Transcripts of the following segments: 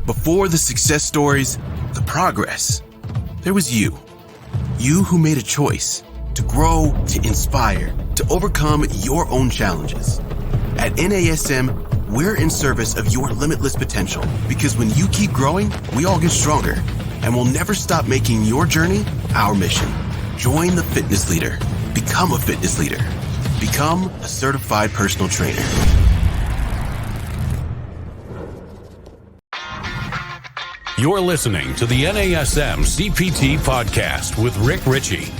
Before the success stories, the progress, there was you. You who made a choice to grow, to inspire, to overcome your own challenges. At NASM, we're in service of your limitless potential, because when you keep growing, we all get stronger, and we'll never stop making your journey our mission. Join the fitness leader. Become a fitness leader. Become a certified personal trainer. You're listening to the NASM-CPT Podcast with Richey,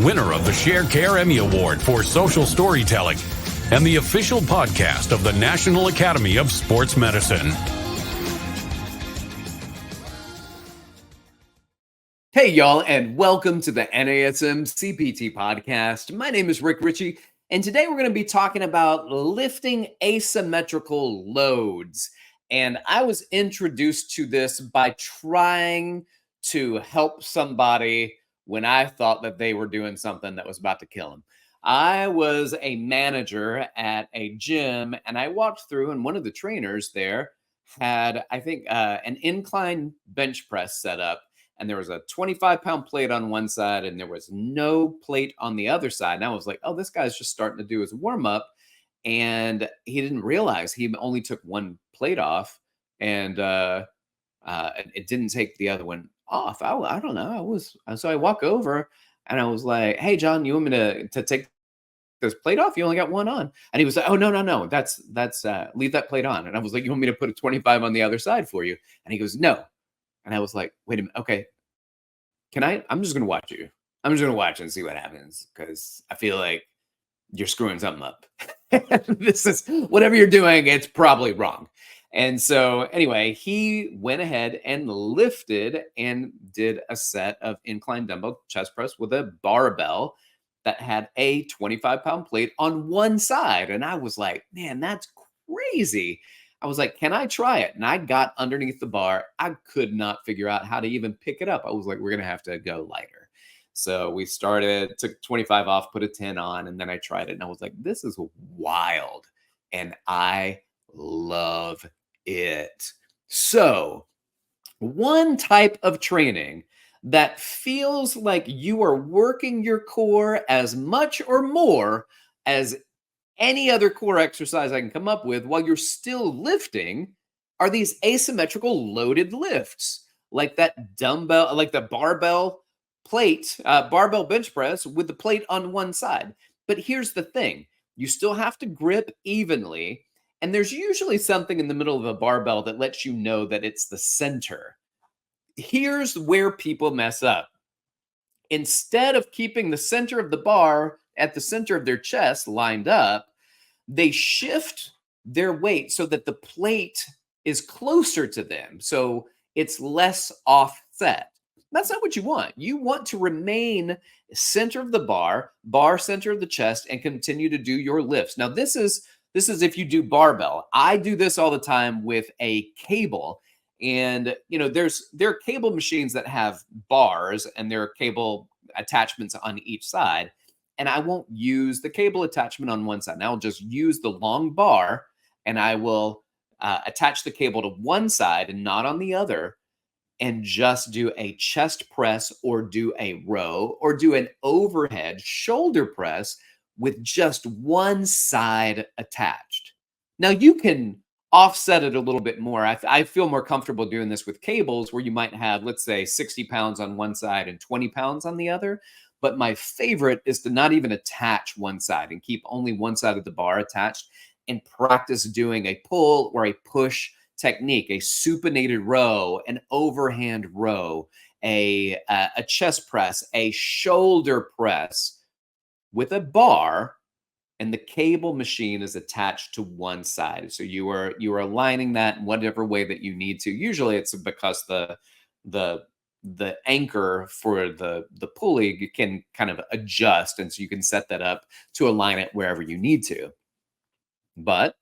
winner of the Share Care Emmy Award for Social Storytelling and the official podcast of the National Academy of Sports Medicine. Hey, y'all, and welcome to the NASM-CPT Podcast. My name is Richey, and today we're going to be talking about lifting asymmetrical loads. And I was introduced to this by trying to help somebody when I thought that they were doing something that was about to kill them. I was a manager at a gym, and I walked through, and one of the trainers there had, I think, an incline bench press set up. And there was a 25-pound plate on one side, and there was no plate on the other side. And I was like, oh, this guy's just starting to do his warm-up. And he didn't realize he only took one plate off, and it didn't take the other one off. I don't know. So I walk over, and I was like, hey, John, you want me to take this plate off? You only got one on. And he was like, oh, no. That's leave that plate on. And I was like, you want me to put a 25 on the other side for you? And he goes, no. And I was like, wait a minute. Okay. I'm just going to watch you. I'm just going to watch and see what happens, because I feel like you're screwing something up. This is whatever you're doing. It's probably wrong. And so anyway, he went ahead and lifted and did a set of incline dumbbell chest press with a barbell that had a 25-pound plate on one side. And I was like, man, that's crazy. I was like, can I try it? And I got underneath the bar. I could not figure out how to even pick it up. I was like, we're going to have to go lighter. So we started, took 25 off, put a 10 on, and then I tried it. And I was like, this is wild. And I love it. So one type of training that feels like you are working your core as much or more as any other core exercise I can come up with while you're still lifting are these asymmetrical loaded lifts, like that dumbbell, like the barbell plate, barbell bench press with the plate on one side. But here's the thing. You still have to grip evenly, and there's usually something in the middle of a barbell that lets you know that it's the center. Here's where people mess up. Instead of keeping the center of the bar at the center of their chest lined up, they shift their weight so that the plate is closer to them, so it's less offset. That's not what you want. You want to remain center of the bar center of the chest, and continue to do your lifts. Now, this is if you do barbell. I do this all the time with a cable. And, there are cable machines that have bars, and there are cable attachments on each side. And I won't use the cable attachment on one side. And I'll just use the long bar, and I will attach the cable to one side and not on the other, and just do a chest press, or do a row, or do an overhead shoulder press with just one side attached. Now, you can offset it a little bit more. I feel more comfortable doing this with cables, where you might have, let's say, 60 pounds on one side and 20 pounds on the other. But my favorite is to not even attach one side and keep only one side of the bar attached, and practice doing a pull or a push technique, a supinated row, an overhand row, a chest press, a shoulder press with a bar, and the cable machine is attached to one side. So you are aligning that in whatever way that you need to. Usually it's because the anchor for the pulley can kind of adjust, and so you can set that up to align it wherever you need to. But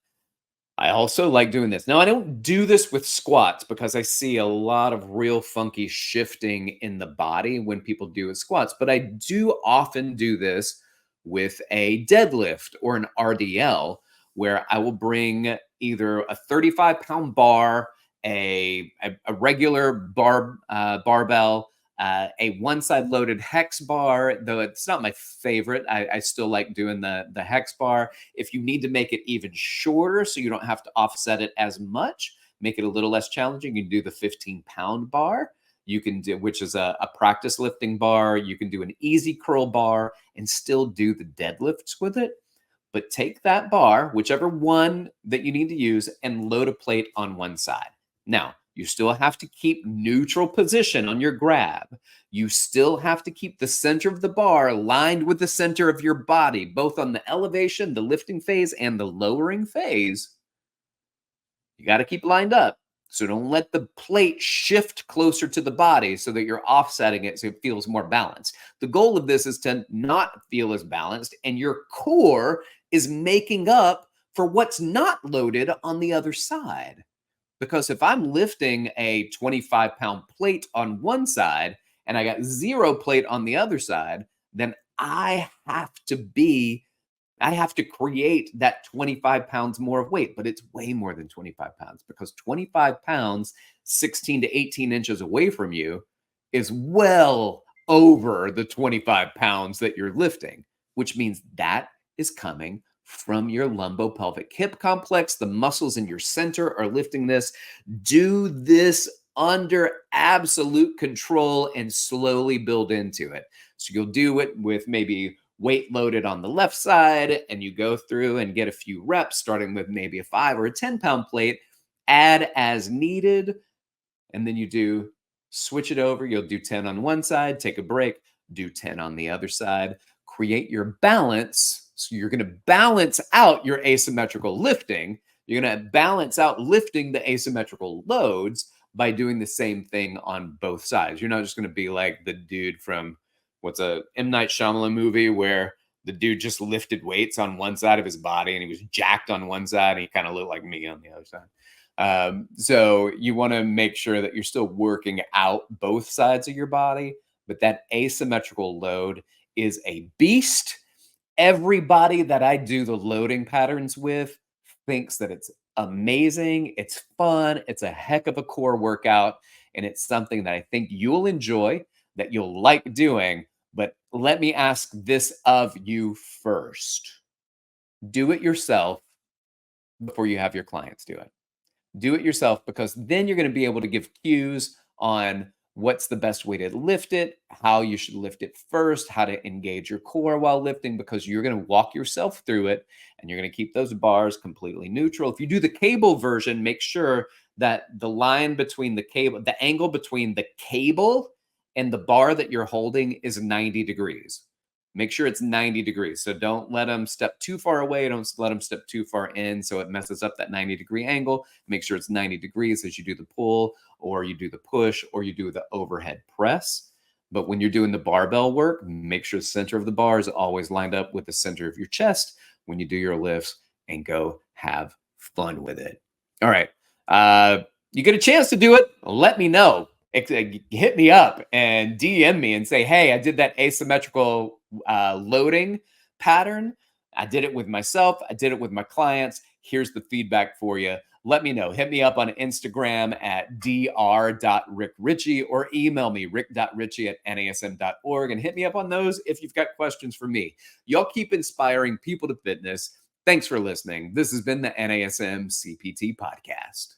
I also like doing this. Now, I don't do this with squats, because I see a lot of real funky shifting in the body when people do with squats, but I do often do this with a deadlift or an RDL, where I will bring either a 35-pound bar a regular barbell, a one-side loaded hex bar, though it's not my favorite. I still like doing the hex bar. If you need to make it even shorter so you don't have to offset it as much, make it a little less challenging, you can do the 15-pound bar. You can do, which is a practice lifting bar. You can do an easy curl bar and still do the deadlifts with it. But take that bar, whichever one that you need to use, and load a plate on one side. Now, you still have to keep neutral position on your grab. You still have to keep the center of the bar lined with the center of your body, both on the elevation, the lifting phase, and the lowering phase. You got to keep lined up. So don't let the plate shift closer to the body so that you're offsetting it so it feels more balanced. The goal of this is to not feel as balanced, and your core is making up for what's not loaded on the other side. Because if I'm lifting a 25-pound plate on one side and I got 0 plate on the other side, then I have to create that 25 pounds more of weight, but it's way more than 25 pounds because 25 pounds, 16 to 18 inches away from you is well over the 25 pounds that you're lifting, which means that is coming from your lumbopelvic hip complex. The muscles in your center are lifting this. Do this under absolute control and slowly build into it. So you'll do it with maybe weight loaded on the left side, and you go through and get a few reps, starting with maybe a 5 or a 10-pound plate, add as needed, and then you switch it over. You'll do 10 on one side, take a break, do 10 on the other side, create your balance. So you're going to balance out your asymmetrical lifting. You're going to balance out lifting the asymmetrical loads by doing the same thing on both sides. You're not just going to be like the dude from what's a M. Night Shyamalan movie where the dude just lifted weights on one side of his body and he was jacked on one side and he kind of looked like me on the other side. So you want to make sure that you're still working out both sides of your body, but that asymmetrical load is a beast. Everybody that I do the loading patterns with thinks that it's amazing, it's fun, it's a heck of a core workout, and it's something that I think you'll enjoy, that you'll like doing. But let me ask this of you first. Do it yourself before you have your clients do it. Do it yourself, because then you're going to be able to give cues on what's the best way to lift it, how you should lift it first, how to engage your core while lifting, because you're going to walk yourself through it and you're going to keep those bars completely neutral. If you do the cable version, make sure that the line between the cable, the angle between the cable and the bar that you're holding is 90 degrees. Make sure it's 90 degrees. So don't let them step too far away. Don't let them step too far in, so it messes up that 90-degree angle. Make sure it's 90 degrees as you do the pull, or you do the push, or you do the overhead press. But when you're doing the barbell work, make sure the center of the bar is always lined up with the center of your chest when you do your lifts, and go have fun with it. All right. You get a chance to do it, let me know. Hit me up and DM me and say, hey, I did that asymmetrical loading pattern. I did it with myself. I did it with my clients. Here's the feedback for you. Let me know. Hit me up on Instagram at dr.rickrichey, or email me rick.richey@nasm.org, and hit me up on those if you've got questions for me. Y'all keep inspiring people to fitness. Thanks for listening. This has been the NASM-CPT Podcast.